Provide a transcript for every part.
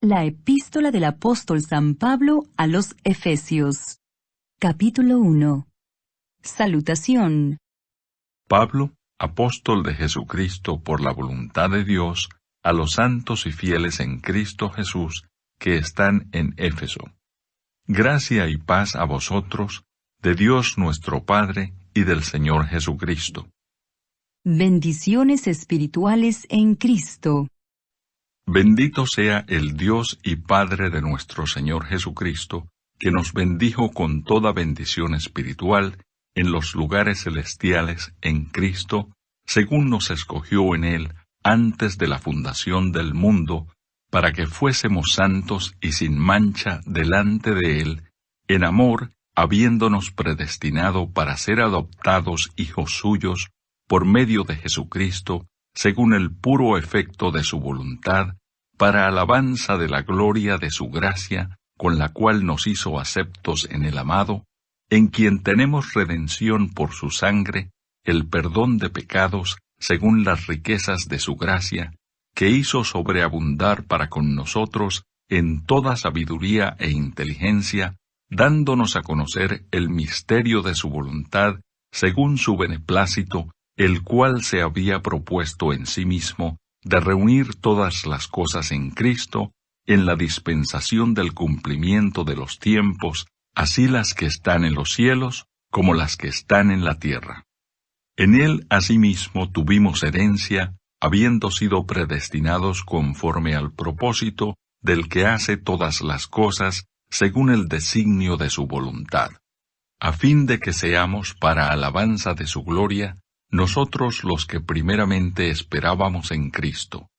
La epístola del apóstol San Pablo a los Efesios. Capítulo 1. Salutación. Pablo, apóstol de Jesucristo por la voluntad de Dios, a los santos y fieles en Cristo Jesús que están en Éfeso. Gracia y paz a vosotros, de Dios nuestro Padre y del Señor Jesucristo. Bendiciones espirituales en Cristo. Bendito sea el Dios y Padre de nuestro Señor Jesucristo, que nos bendijo con toda bendición espiritual en los lugares celestiales en Cristo, según nos escogió en Él antes de la fundación del mundo, para que fuésemos santos y sin mancha delante de Él, en amor, habiéndonos predestinado para ser adoptados hijos suyos por medio de Jesucristo, según el puro efecto de su voluntad, para alabanza de la gloria de su gracia, con la cual nos hizo aceptos en el amado, en quien tenemos redención por su sangre, el perdón de pecados, según las riquezas de su gracia, que hizo sobreabundar para con nosotros en toda sabiduría e inteligencia, dándonos a conocer el misterio de su voluntad, según su beneplácito, el cual se había propuesto en sí mismo, de reunir todas las cosas en Cristo, en la dispensación del cumplimiento de los tiempos, así las que están en los cielos, como las que están en la tierra. En Él asimismo tuvimos herencia, habiendo sido predestinados conforme al propósito del que hace todas las cosas, según el designio de su voluntad, a fin de que seamos para alabanza de su gloria, nosotros los que primeramente esperábamos en Cristo.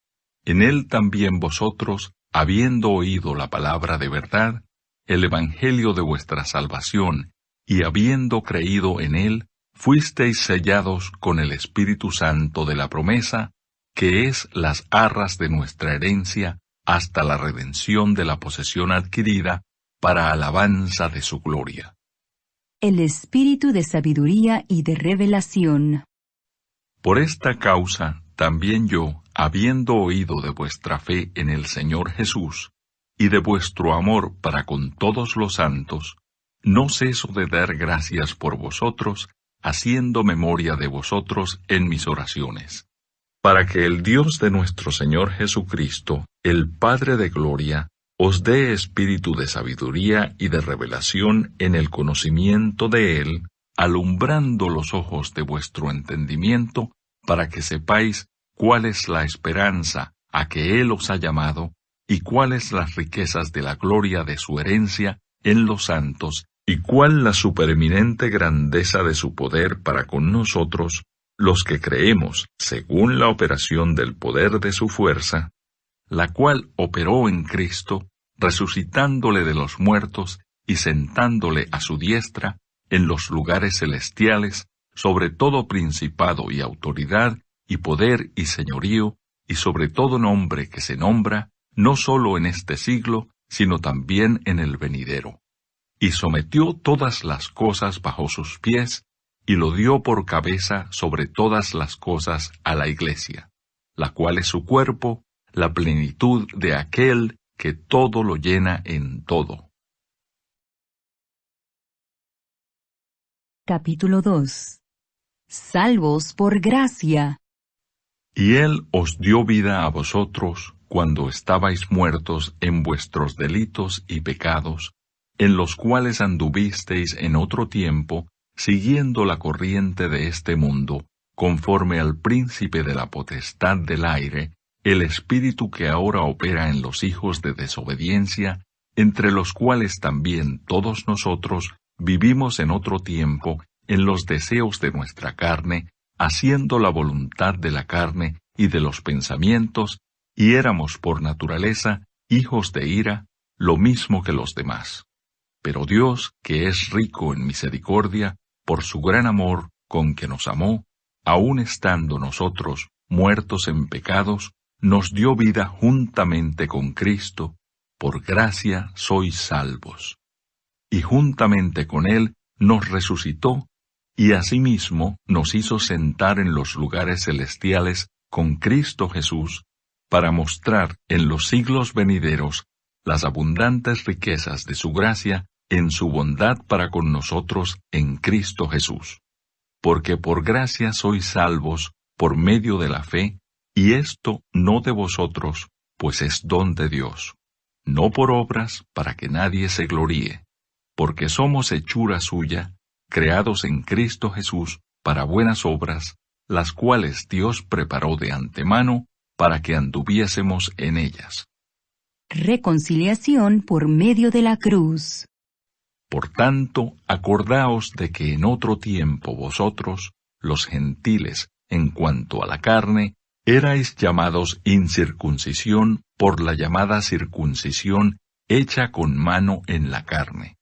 En Él también vosotros, habiendo oído la palabra de verdad, el evangelio de vuestra salvación, y habiendo creído en Él, fuisteis sellados con el Espíritu Santo de la promesa, que es las arras de nuestra herencia, hasta la redención de la posesión adquirida, para alabanza de su gloria. El espíritu de sabiduría y de revelación. Por esta causa, también yo, habiendo oído de vuestra fe en el Señor Jesús, y de vuestro amor para con todos los santos, no ceso de dar gracias por vosotros, haciendo memoria de vosotros en mis oraciones, para que el Dios de nuestro Señor Jesucristo, el Padre de gloria, os dé espíritu de sabiduría y de revelación en el conocimiento de Él, alumbrando los ojos de vuestro entendimiento, para que sepáis cuál es la esperanza a que Él os ha llamado, y cuáles las riquezas de la gloria de su herencia en los santos, y cuál la supereminente grandeza de su poder para con nosotros, los que creemos, según la operación del poder de su fuerza, la cual operó en Cristo, resucitándole de los muertos y sentándole a su diestra en los lugares celestiales, sobre todo principado y autoridad, y poder y señorío, y sobre todo nombre que se nombra, no sólo en este siglo, sino también en el venidero. Y sometió todas las cosas bajo sus pies, y lo dio por cabeza sobre todas las cosas a la Iglesia, la cual es su cuerpo, la plenitud de aquel que todo lo llena en todo. Capítulo 2. Salvos por gracia. Y Él os dio vida a vosotros cuando estabais muertos en vuestros delitos y pecados, en los cuales anduvisteis en otro tiempo, siguiendo la corriente de este mundo, conforme al príncipe de la potestad del aire, el espíritu que ahora opera en los hijos de desobediencia, entre los cuales también todos nosotros vivimos en otro tiempo en los deseos de nuestra carne, haciendo la voluntad de la carne y de los pensamientos, y éramos por naturaleza hijos de ira, lo mismo que los demás. Pero Dios, que es rico en misericordia, por su gran amor con que nos amó, aun estando nosotros muertos en pecados, nos dio vida juntamente con Cristo, por gracia sois salvos. Y juntamente con Él nos resucitó, y asimismo nos hizo sentar en los lugares celestiales con Cristo Jesús, para mostrar en los siglos venideros las abundantes riquezas de su gracia en su bondad para con nosotros en Cristo Jesús. Porque por gracia sois salvos por medio de la fe, y esto no de vosotros, pues es don de Dios, no por obras para que nadie se gloríe, porque somos hechura suya, creados en Cristo Jesús para buenas obras, las cuales Dios preparó de antemano para que anduviésemos en ellas. Reconciliación por medio de la cruz. Por tanto, acordaos de que en otro tiempo vosotros, los gentiles, en cuanto a la carne, erais llamados incircuncisión por la llamada circuncisión hecha con mano en la carne.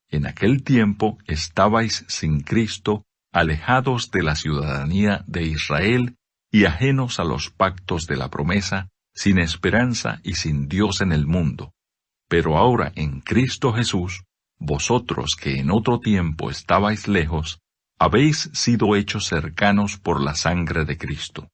En aquel tiempo estabais sin Cristo, alejados de la ciudadanía de Israel y ajenos a los pactos de la promesa, sin esperanza y sin Dios en el mundo. Pero ahora en Cristo Jesús, vosotros que en otro tiempo estabais lejos, habéis sido hechos cercanos por la sangre de Cristo.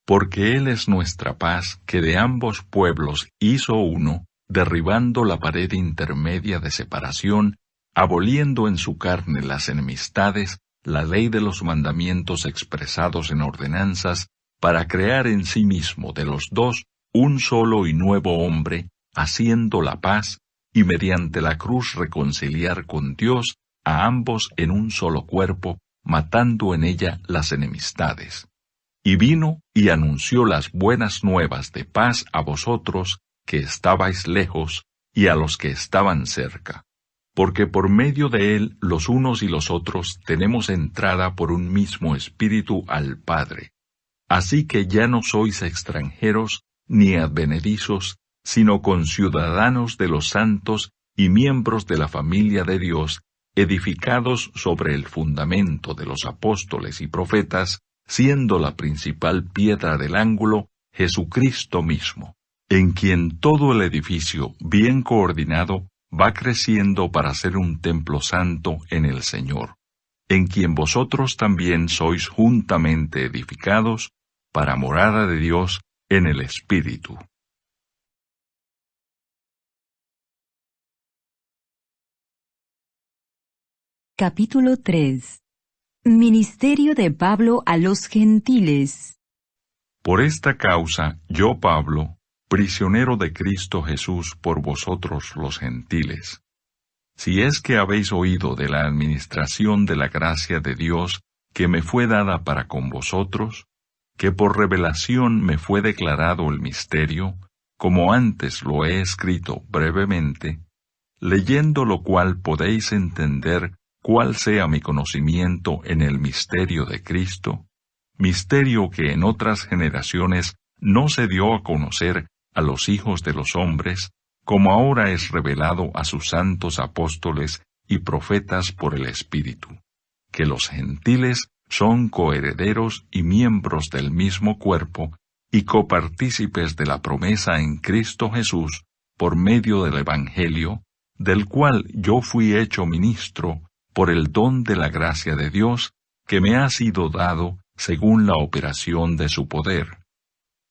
Porque Él es nuestra paz, que de ambos pueblos hizo uno, derribando la pared intermedia de separación, aboliendo en su carne las enemistades, la ley de los mandamientos expresados en ordenanzas, para crear en sí mismo de los dos un solo y nuevo hombre, haciendo la paz, y mediante la cruz reconciliar con Dios a ambos en un solo cuerpo, matando en ella las enemistades. Y vino y anunció las buenas nuevas de paz a vosotros que estabais lejos y a los que estaban cerca. Porque por medio de él los unos y los otros tenemos entrada por un mismo espíritu al Padre. Así que ya no sois extranjeros ni advenedizos, sino conciudadanos de los santos y miembros de la familia de Dios, edificados sobre el fundamento de los apóstoles y profetas, siendo la principal piedra del ángulo Jesucristo mismo, en quien todo el edificio, bien coordinado, va creciendo para ser un templo santo en el Señor, en quien vosotros también sois juntamente edificados para morada de Dios en el Espíritu. Capítulo 3. Ministerio de Pablo a los gentiles. Por esta causa, yo Pablo, prisionero de Cristo Jesús por vosotros los gentiles. Si es que habéis oído de la administración de la gracia de Dios que me fue dada para con vosotros, que por revelación me fue declarado el misterio, como antes lo he escrito brevemente, leyendo lo cual podéis entender cuál sea mi conocimiento en el misterio de Cristo, misterio que en otras generaciones no se dio a conocer a los hijos de los hombres, como ahora es revelado a sus santos apóstoles y profetas por el Espíritu, que los gentiles son coherederos y miembros del mismo cuerpo, y copartícipes de la promesa en Cristo Jesús, por medio del Evangelio, del cual yo fui hecho ministro, por el don de la gracia de Dios, que me ha sido dado según la operación de su poder.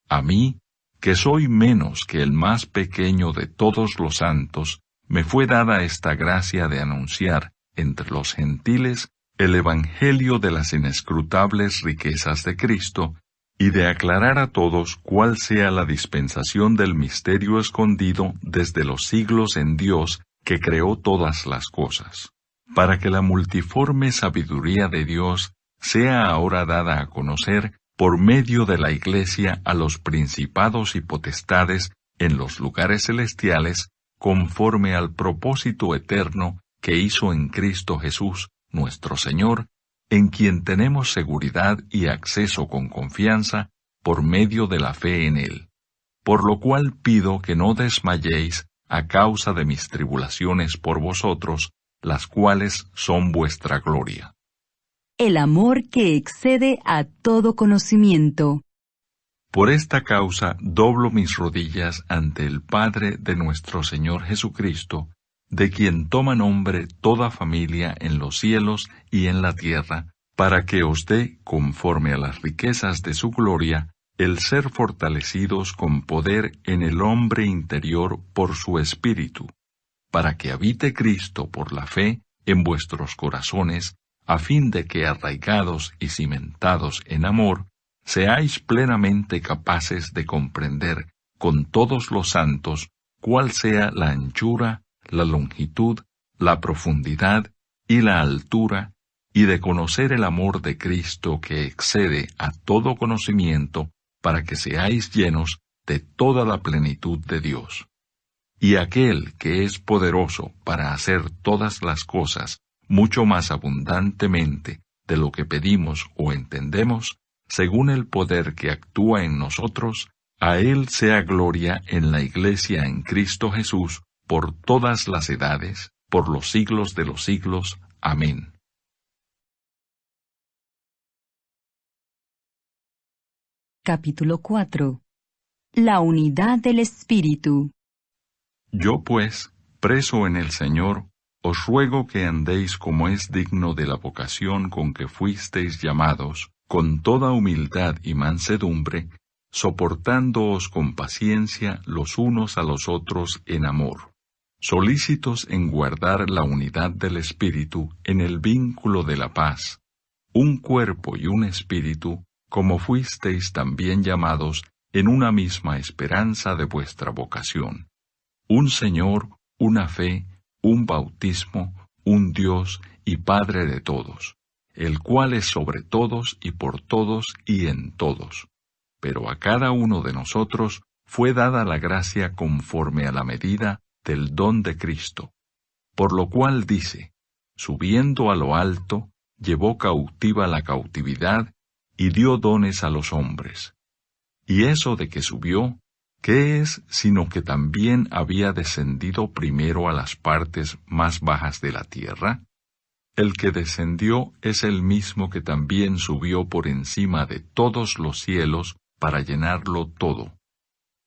A mí, que soy menos que el más pequeño de todos los santos, me fue dada esta gracia de anunciar entre los gentiles el Evangelio de las inescrutables riquezas de Cristo, y de aclarar a todos cuál sea la dispensación del misterio escondido desde los siglos en Dios que creó todas las cosas, para que la multiforme sabiduría de Dios sea ahora dada a conocer por medio de la Iglesia a los principados y potestades en los lugares celestiales, conforme al propósito eterno que hizo en Cristo Jesús, nuestro Señor, en quien tenemos seguridad y acceso con confianza por medio de la fe en Él. Por lo cual pido que no desmayéis a causa de mis tribulaciones por vosotros, las cuales son vuestra gloria. El amor que excede a todo conocimiento. Por esta causa doblo mis rodillas ante el Padre de nuestro Señor Jesucristo, de quien toma nombre toda familia en los cielos y en la tierra, para que os dé, conforme a las riquezas de su gloria, el ser fortalecidos con poder en el hombre interior por su Espíritu, para que habite Cristo por la fe en vuestros corazones, a fin de que arraigados y cimentados en amor, seáis plenamente capaces de comprender con todos los santos cuál sea la anchura, la longitud, la profundidad y la altura, y de conocer el amor de Cristo que excede a todo conocimiento, para que seáis llenos de toda la plenitud de Dios. Y aquel que es poderoso para hacer todas las cosas mucho más abundantemente de lo que pedimos o entendemos, según el poder que actúa en nosotros, a Él sea gloria en la Iglesia en Cristo Jesús, por todas las edades, por los siglos de los siglos. Amén. Capítulo 4. La unidad del Espíritu. Yo pues, preso en el Señor, os ruego que andéis como es digno de la vocación con que fuisteis llamados, con toda humildad y mansedumbre, soportándoos con paciencia los unos a los otros en amor, solícitos en guardar la unidad del Espíritu en el vínculo de la paz, un cuerpo y un espíritu, como fuisteis también llamados en una misma esperanza de vuestra vocación. Un Señor, una fe, un bautismo, un Dios y Padre de todos, el cual es sobre todos y por todos y en todos. Pero a cada uno de nosotros fue dada la gracia conforme a la medida del don de Cristo. Por lo cual dice, subiendo a lo alto, llevó cautiva la cautividad y dio dones a los hombres. Y eso de que subió, ¿qué es sino que también había descendido primero a las partes más bajas de la tierra? El que descendió es el mismo que también subió por encima de todos los cielos para llenarlo todo.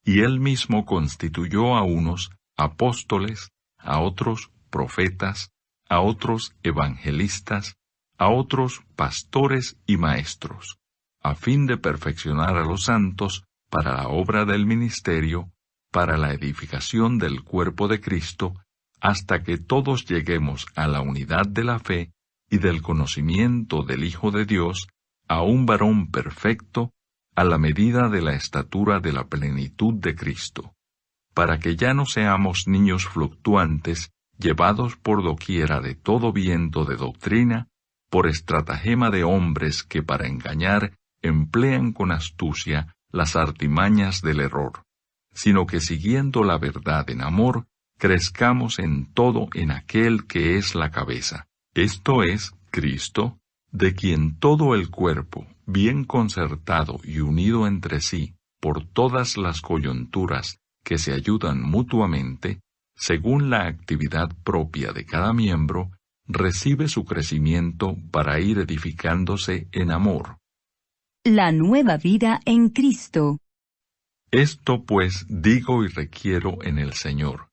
Y él mismo constituyó a unos apóstoles, a otros profetas, a otros evangelistas, a otros pastores y maestros, a fin de perfeccionar a los santos para la obra del ministerio, para la edificación del cuerpo de Cristo, hasta que todos lleguemos a la unidad de la fe y del conocimiento del Hijo de Dios, a un varón perfecto, a la medida de la estatura de la plenitud de Cristo, para que ya no seamos niños fluctuantes, llevados por doquiera de todo viento de doctrina, por estratagema de hombres que para engañar emplean con astucia las artimañas del error, sino que siguiendo la verdad en amor, crezcamos en todo en aquel que es la cabeza, esto es, Cristo, de quien todo el cuerpo, bien concertado y unido entre sí, por todas las coyunturas que se ayudan mutuamente, según la actividad propia de cada miembro, recibe su crecimiento para ir edificándose en amor. La nueva vida en Cristo. Esto pues digo y requiero en el Señor,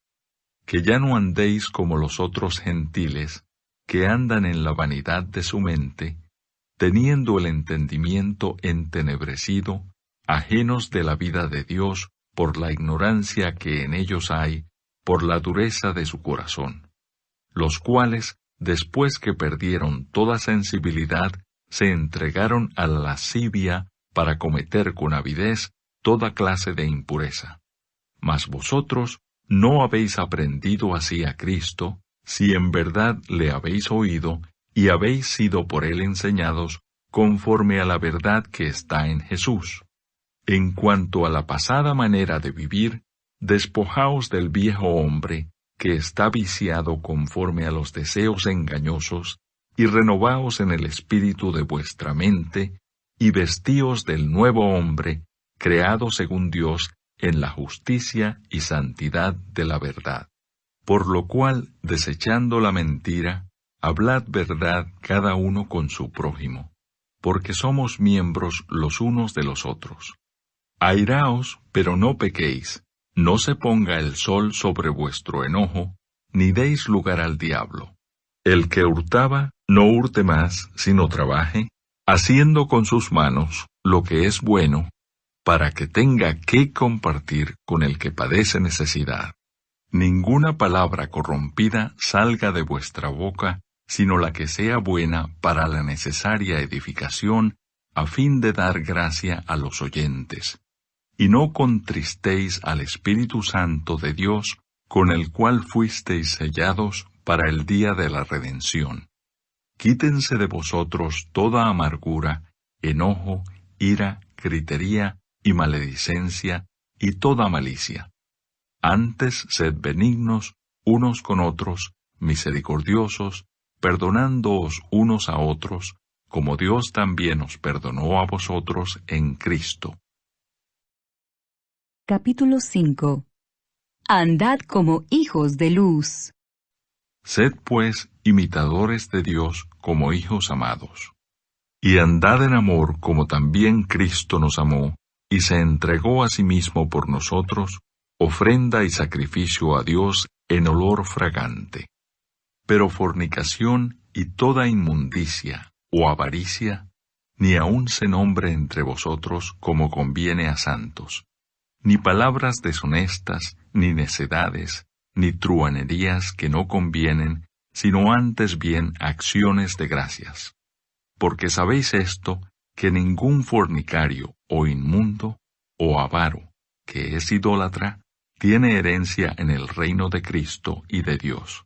que ya no andéis como los otros gentiles, que andan en la vanidad de su mente, teniendo el entendimiento entenebrecido, ajenos de la vida de Dios por la ignorancia que en ellos hay, por la dureza de su corazón, los cuales, después que perdieron toda sensibilidad, se entregaron a la lascivia para cometer con avidez toda clase de impureza. Mas vosotros no habéis aprendido así a Cristo, si en verdad le habéis oído y habéis sido por él enseñados conforme a la verdad que está en Jesús. En cuanto a la pasada manera de vivir, despojaos del viejo hombre, que está viciado conforme a los deseos engañosos, y renovaos en el espíritu de vuestra mente, y vestíos del nuevo hombre, creado según Dios en la justicia y santidad de la verdad. Por lo cual, desechando la mentira, hablad verdad cada uno con su prójimo, porque somos miembros los unos de los otros. Airaos, pero no pequéis, no se ponga el sol sobre vuestro enojo, ni deis lugar al diablo. El que hurtaba, no hurte más, sino trabaje, haciendo con sus manos lo que es bueno, para que tenga que compartir con el que padece necesidad. Ninguna palabra corrompida salga de vuestra boca, sino la que sea buena para la necesaria edificación, a fin de dar gracia a los oyentes. Y no contristéis al Espíritu Santo de Dios, con el cual fuisteis sellados para el día de la redención. Quítense de vosotros toda amargura, enojo, ira, gritería y maledicencia, y toda malicia. Antes sed benignos unos con otros, misericordiosos, perdonándoos unos a otros, como Dios también os perdonó a vosotros en Cristo. Capítulo 5. Andad como hijos de luz. Sed pues imitadores de Dios como hijos amados. Y andad en amor como también Cristo nos amó, y se entregó a sí mismo por nosotros, ofrenda y sacrificio a Dios en olor fragante. Pero fornicación y toda inmundicia o avaricia, ni aun se nombre entre vosotros como conviene a santos, ni palabras deshonestas, ni necedades, ni truhanerías que no convienen, sino antes bien acciones de gracias. Porque sabéis esto, que ningún fornicario, o inmundo, o avaro, que es idólatra, tiene herencia en el reino de Cristo y de Dios.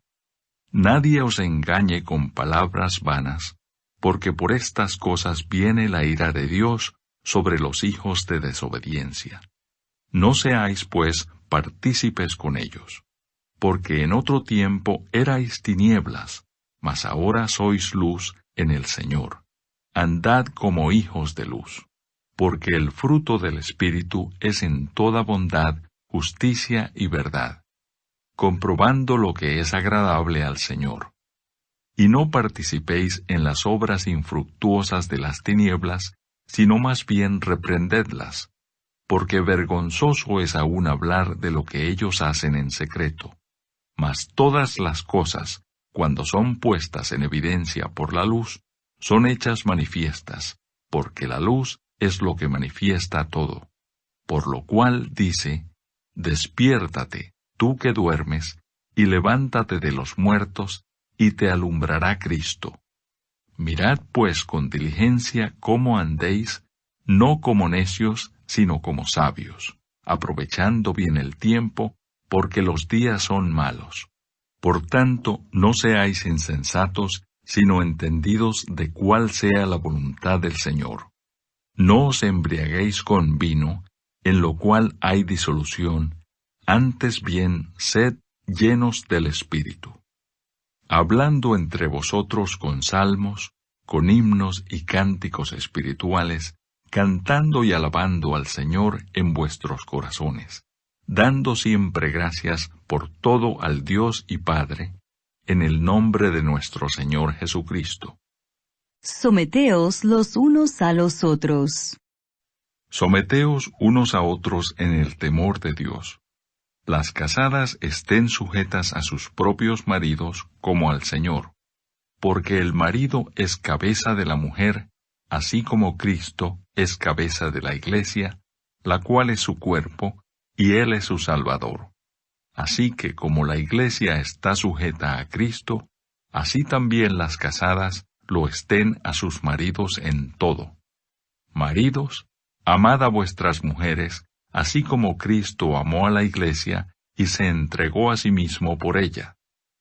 Nadie os engañe con palabras vanas, porque por estas cosas viene la ira de Dios sobre los hijos de desobediencia. No seáis, pues, partícipes con ellos. Porque en otro tiempo erais tinieblas, mas ahora sois luz en el Señor. Andad como hijos de luz. Porque el fruto del Espíritu es en toda bondad, justicia y verdad, comprobando lo que es agradable al Señor. Y no participéis en las obras infructuosas de las tinieblas, sino más bien reprendedlas, porque vergonzoso es aún hablar de lo que ellos hacen en secreto. Mas todas las cosas, cuando son puestas en evidencia por la luz, son hechas manifiestas, porque la luz es lo que manifiesta todo. Por lo cual dice, despiértate, tú que duermes, y levántate de los muertos, y te alumbrará Cristo. Mirad pues con diligencia cómo andéis, no como necios, sino como sabios, aprovechando bien el tiempo, porque los días son malos. Por tanto, no seáis insensatos, sino entendidos de cuál sea la voluntad del Señor. No os embriaguéis con vino, en lo cual hay disolución, antes bien sed llenos del Espíritu, hablando entre vosotros con salmos, con himnos y cánticos espirituales, cantando y alabando al Señor en vuestros corazones, dando siempre gracias por todo al Dios y Padre, en el nombre de nuestro Señor Jesucristo. Someteos los unos a los otros. Someteos unos a otros en el temor de Dios. Las casadas estén sujetas a sus propios maridos como al Señor, porque el marido es cabeza de la mujer, así como Cristo es cabeza de la Iglesia, la cual es su cuerpo, y Él es su Salvador. Así que como la Iglesia está sujeta a Cristo, así también las casadas lo estén a sus maridos en todo. Maridos, amad a vuestras mujeres, así como Cristo amó a la Iglesia y se entregó a sí mismo por ella,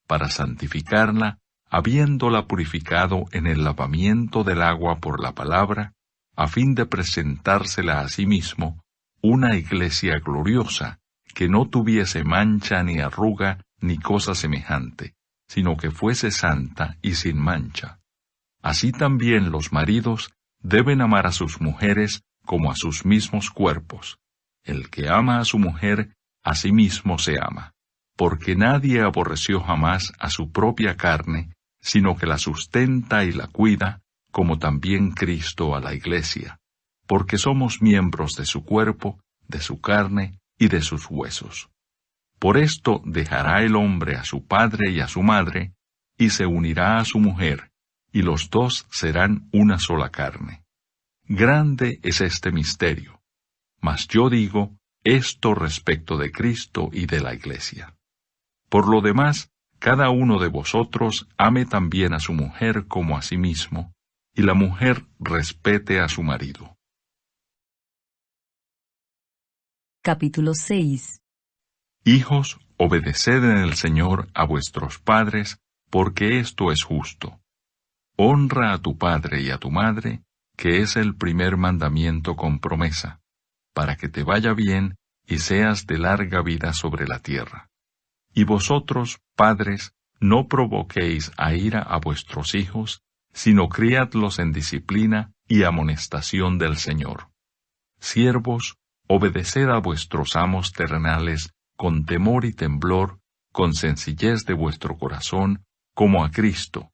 para santificarla, habiéndola purificado en el lavamiento del agua por la palabra, a fin de presentársela a sí mismo, una Iglesia gloriosa, que no tuviese mancha ni arruga ni cosa semejante, sino que fuese santa y sin mancha. Así también los maridos deben amar a sus mujeres como a sus mismos cuerpos. El que ama a su mujer, a sí mismo se ama, porque nadie aborreció jamás a su propia carne, sino que la sustenta y la cuida, como también Cristo a la Iglesia, porque somos miembros de su cuerpo, de su carne y de sus huesos. Por esto dejará el hombre a su padre y a su madre, y se unirá a su mujer, y los dos serán una sola carne. Grande es este misterio. mas yo digo esto respecto de Cristo y de la Iglesia. Por lo demás, cada uno de vosotros ame también a su mujer como a sí mismo, y la mujer respete a su marido. Capítulo 6. Hijos, obedeced en el Señor a vuestros padres, porque esto es justo. Honra a tu padre y a tu madre, que es el primer mandamiento con promesa, para que te vaya bien y seas de larga vida sobre la tierra. Y vosotros, padres, no provoquéis a ira a vuestros hijos, sino criadlos en disciplina y amonestación del Señor. Siervos, obedeced a vuestros amos terrenales con temor y temblor, con sencillez de vuestro corazón, como a Cristo,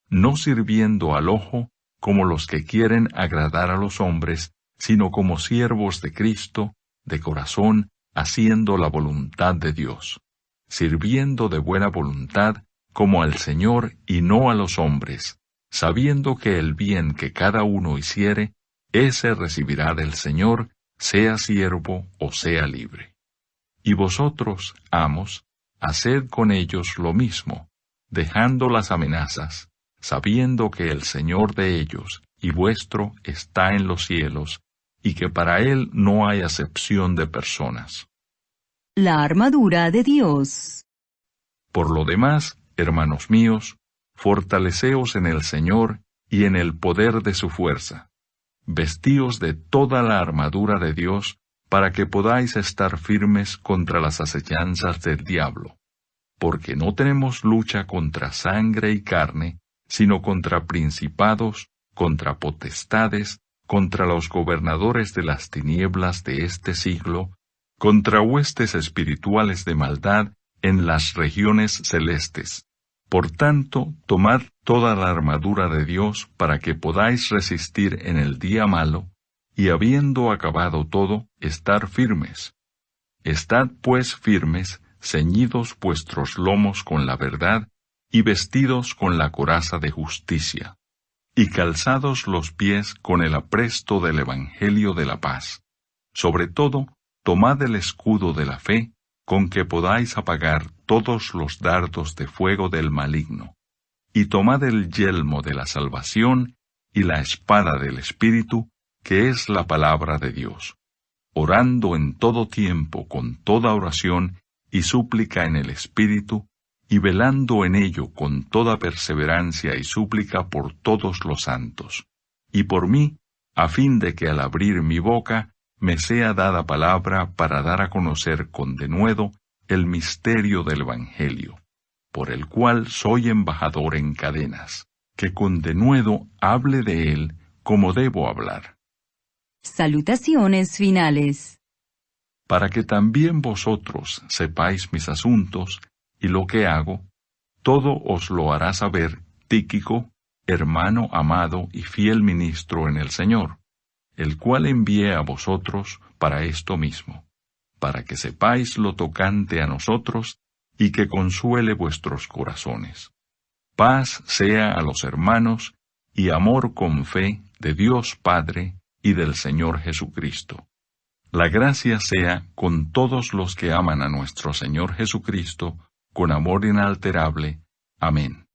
no sirviendo al ojo, como los que quieren agradar a los hombres, sino como siervos de Cristo, de corazón, haciendo la voluntad de Dios, sirviendo de buena voluntad, como al Señor y no a los hombres, sabiendo que el bien que cada uno hiciere, ese recibirá del Señor, sea siervo o sea libre. Y vosotros, amos, haced con ellos lo mismo, dejando las amenazas, sabiendo que el Señor de ellos y vuestro está en los cielos, y que para Él no hay acepción de personas. La armadura de Dios. Por lo demás, hermanos míos, fortaleceos en el Señor y en el poder de su fuerza. Vestíos de toda la armadura de Dios, para que podáis estar firmes contra las acechanzas del diablo. Porque no tenemos lucha contra sangre y carne, sino contra principados, contra potestades, contra los gobernadores de las tinieblas de este siglo, contra huestes espirituales de maldad en las regiones celestes. Por tanto, tomad toda la armadura de Dios para que podáis resistir en el día malo, y habiendo acabado todo, estar firmes. Estad pues firmes, ceñidos vuestros lomos con la verdad, y vestidos con la coraza de justicia, y calzados los pies con el apresto del Evangelio de la paz. Sobre todo, tomad el escudo de la fe, con que podáis apagar todos los dardos de fuego del maligno, y tomad el yelmo de la salvación y la espada del Espíritu, que es la palabra de Dios, orando en todo tiempo con toda oración y súplica en el Espíritu, y velando en ello con toda perseverancia y súplica por todos los santos, y por mí, a fin de que al abrir mi boca me sea dada palabra para dar a conocer con denuedo el misterio del Evangelio, por el cual soy embajador en cadenas, que con denuedo hable de él como debo hablar. Salutaciones finales. Para que también vosotros sepáis mis asuntos y lo que hago, todo os lo hará saber Tíquico, hermano amado y fiel ministro en el Señor, el cual envié a vosotros para esto mismo, para que sepáis lo tocante a nosotros y que consuele vuestros corazones. Paz sea a los hermanos y amor con fe de Dios Padre y del Señor Jesucristo. La gracia sea con todos los que aman a nuestro Señor Jesucristo, con amor inalterable. Amén.